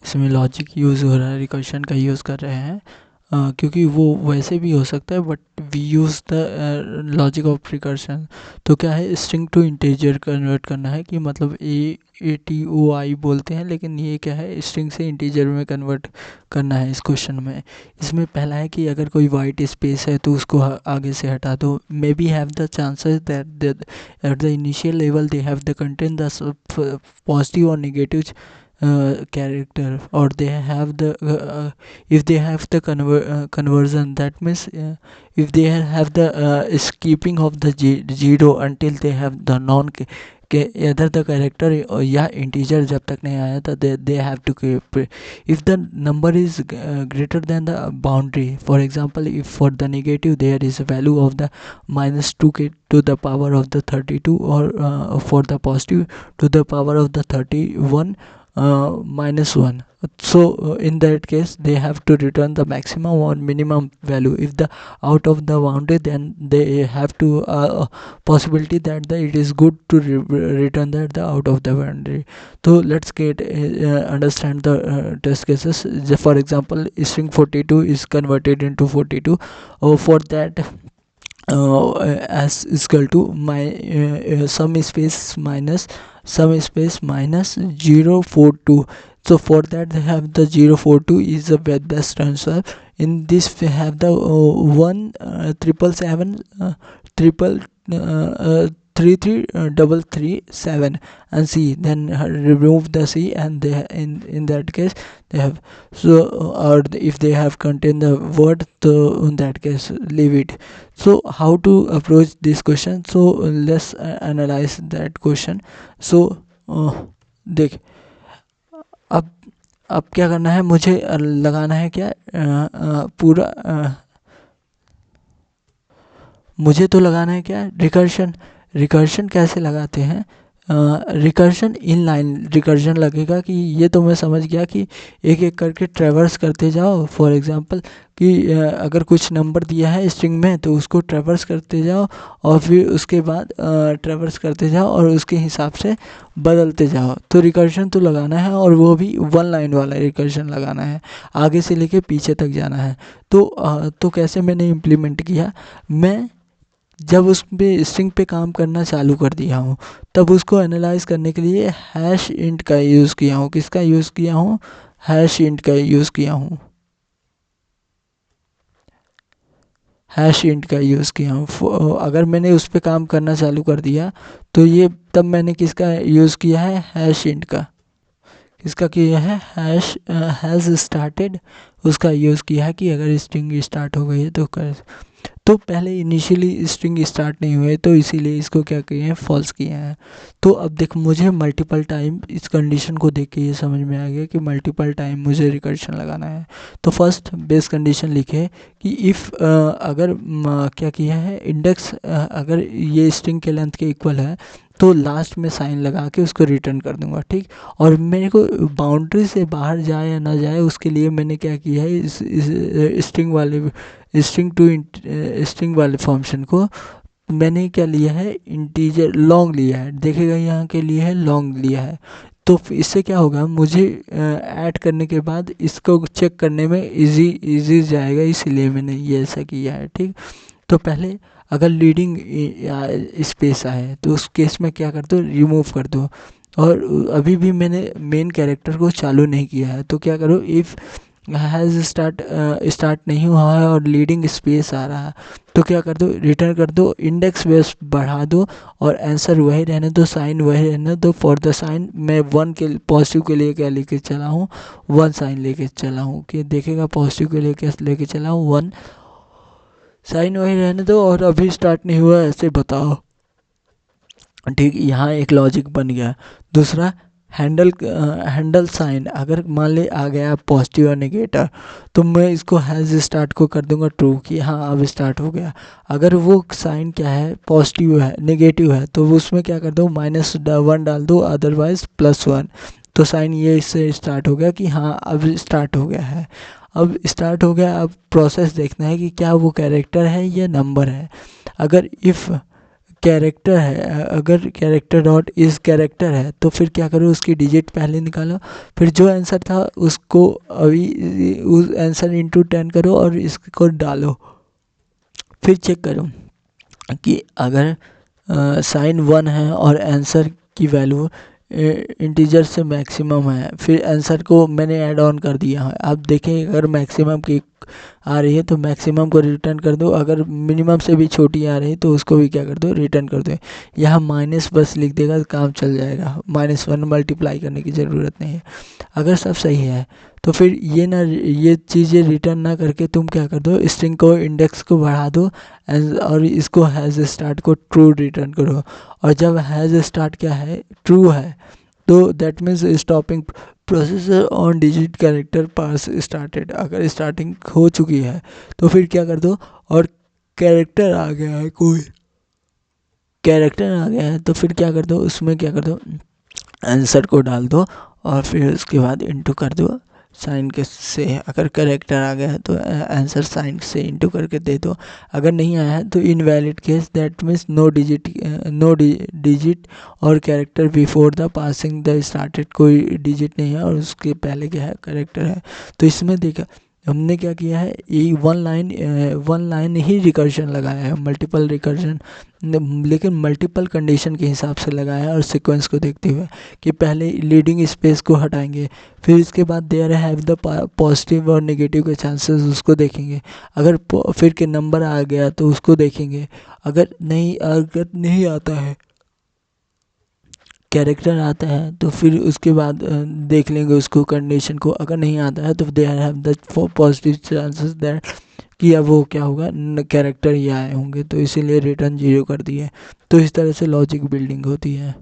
इसमें logic use हो रहा है, रिकर्शन का यूज़ कर रहे हैं, क्योंकि वो वैसे भी हो सकता है but we use the logic of recursion. तो क्या है, स्ट्रिंग टू इंटीजर कन्वर्ट करना है, कि मतलब ATOI बोलते हैं, लेकिन ये क्या है, स्ट्रिंग से इंटीजर में कन्वर्ट करना है इस क्वेश्चन में। इसमें पहला है कि अगर कोई वाइट स्पेस है तो उसको आगे से हटा दो। May be have the chances that at the initial level they have the content the positive और negative character, or they have the if they have the conversion, that means if they have the skipping of the zero until they have the non के either the character या integer जब तक नहीं आया था, they have to keep if the number is greater than the boundary. For example, if for the negative there is a value of the -2k to the power of the 32, or for the positive to the power of the 31 -1. So in that case they have to return the maximum or minimum value. If the out of the boundary, then they have to possibility that it is good to return that the out of the boundary. So let's get understand the test cases. For example, string 42 is converted into 42. For that, as is equal to my sum space minus 042. So for that they have the 042 is the best transfer. In this we have the 1 triple 337 and C, then remove the C, and they in that case they have, so or if they have contained the word, so in that case leave it. So how to approach this question? So let's analyze that question. So देख, अब अब क्या करना है, मुझे लगाना है क्या, पूरा मुझे तो लगाना है क्या, रिकर्शन। रिकर्शन कैसे लगाते हैं, रिकर्शन इन लाइन रिकर्शन लगेगा, कि ये तो मैं समझ गया कि एक एक करके ट्रेवर्स करते जाओ। फॉर एग्जांपल कि अगर कुछ नंबर दिया है स्ट्रिंग में तो उसको ट्रेवर्स करते जाओ, और फिर उसके बाद ट्रेवर्स करते जाओ और उसके हिसाब से बदलते जाओ। तो रिकर्शन तो लगाना है, और वो भी वन लाइन वाला रिकर्शन लगाना है, आगे से लेके पीछे तक जाना है। तो कैसे मैंने इम्प्लीमेंट किया, मैं जब उस पे स्ट्रिंग पे काम करना चालू कर दिया हूँ, तब उसको एनालाइज करने के लिए हैश इंट का यूज़ किया हूँ। किसका यूज़ किया हूँ, हैश इंट का यूज़ किया हूँ, हैश इंट का यूज़ किया हूँ। अगर मैंने उस पे काम करना चालू कर दिया तो ये तब मैंने किसका यूज़ किया है, हैश इंट का। किसका किया है, हैज़ स्टार्टेड, उसका यूज़ किया है, कि अगर स्ट्रिंग स्टार्ट हो गई है तो कर। तो पहले इनिशियली स्ट्रिंग स्टार्ट नहीं हुए, तो इसीलिए इसको क्या किए हैं, फॉल्स किए हैं। तो अब देख, मुझे मल्टीपल टाइम इस कंडीशन को देख के ये समझ में आ गया कि मल्टीपल टाइम मुझे रिकर्शन लगाना है। तो फर्स्ट बेस कंडीशन लिखे कि इफ़ अगर क्या किया है, इंडेक्स अगर ये स्ट्रिंग के लेंथ के इक्वल है तो लास्ट में साइन लगा के उसको रिटर्न कर दूंगा, ठीक। और मेरे को बाउंड्री से बाहर जाए या ना जाए, उसके लिए मैंने क्या किया है, इस स्ट्रिंग वाले फंक्शन को मैंने क्या लिया है, इंटीजर लॉन्ग लिया है। देखेगा यहाँ के लिए है लॉन्ग लिया है। तो इससे क्या होगा, मुझे ऐड करने के बाद इसको चेक करने में इजी जाएगा, इसीलिए मैंने ये ऐसा किया है, ठीक। तो पहले अगर लीडिंग स्पेस आए तो उस केस में क्या कर दो, रिमूव कर दो। और अभी भी मैंने मेन कैरेक्टर को चालू नहीं किया है, तो क्या करो, इफ़ हैज़ स्टार्ट नहीं हुआ है और लीडिंग स्पेस आ रहा है, तो क्या कर दो, रिटर्न कर दो, इंडेक्स बेस बढ़ा दो, और आंसर वही रहने दो, साइन वही रहने दो। फॉर द साइन मैं वन के पॉजिटिव के लिए क्या लेके चला हूँ, वन साइन लेके चला हूँ, कि देखेगा पॉजिटिव के लिए क्या लेके चला हूँ, वन साइन वही रहने दो, और अभी स्टार्ट नहीं हुआ ऐसे बताओ, ठीक। यहाँ एक लॉजिक बन गया। दूसरा, हैंडल साइन, अगर मान ले आ गया पॉजिटिव और नेगेटिव, तो मैं इसको हैज़ स्टार्ट को कर दूंगा ट्रू, कि हाँ अब स्टार्ट हो गया। अगर वो साइन क्या है, पॉजिटिव है, नेगेटिव है, तो उसमें क्या कर दो, -1 डाल दो, अदरवाइज +1। तो साइन ये इससे स्टार्ट हो गया कि हाँ अब स्टार्ट हो गया है। अब स्टार्ट हो गया, अब प्रोसेस देखना है कि क्या वो कैरेक्टर है या नंबर है। अगर इफ़ कैरेक्टर है, अगर कैरेक्टर डॉट इज कैरेक्टर है तो फिर क्या करो, उसकी डिजिट पहले निकालो, फिर जो आंसर था उसको अभी उस आंसर इंटू 10 करो और इसको डालो, फिर चेक करो कि अगर साइन 1 है और आंसर की वैल्यू इंटीजर से मैक्सिमम है, फिर आंसर को मैंने ऐड ऑन कर दिया है। आप देखें अगर मैक्सिमम की आ रही है तो मैक्सिमम को रिटर्न कर दो, अगर मिनिमम से भी छोटी आ रही है तो उसको भी क्या कर दो, रिटर्न कर दो। यहाँ माइनस बस लिख देगा, काम चल जाएगा, -1 मल्टीप्लाई करने की ज़रूरत नहीं है। अगर सब सही है तो फिर ये चीज़ें रिटर्न ना करके तुम क्या कर दो, स्ट्रिंग को इंडेक्स को बढ़ा दो और इसको हैज़ स्टार्ट को ट्रू रिटर्न करो। और जब हैज़ स्टार्ट क्या है, ट्रू है, तो that means stopping processor on digit character pass started. अगर स्टार्टिंग हो चुकी है तो फिर क्या कर दो, और कैरेक्टर आ गया है, कोई कैरेक्टर आ गया है तो फिर क्या कर दो, उसमें क्या कर दो, आंसर को डाल दो और फिर उसके बाद इंटू कर दो साइन के से। अगर करेक्टर आ गया है तो आंसर साइन से इंटू करके दे दो। अगर नहीं आया है तो invalid case, that means no digit और character before the passing the started, कोई डिजिट नहीं है और उसके पहले क्या है, करेक्टर है। तो इसमें देखा हमने क्या किया है, ये वन लाइन ही रिकर्जन लगाया है, मल्टीपल रिकर्जन लेकिन मल्टीपल कंडीशन के हिसाब से लगाया है और सीक्वेंस को देखते हुए कि पहले लीडिंग स्पेस को हटाएंगे, फिर इसके बाद देयर हैव द पॉजिटिव और नेगेटिव के चांसेस, उसको देखेंगे। अगर फिर के नंबर आ गया तो उसको देखेंगे। अगर नहीं आता है, कैरेक्टर आता है तो फिर उसके बाद देख लेंगे उसको, कंडीशन को। अगर नहीं आता है तो there have the positive chances that कि अब वो क्या होगा, कैरेक्टर ही आए होंगे, तो इसीलिए रिटर्न 0 कर दिए। तो इस तरह से लॉजिक बिल्डिंग होती है।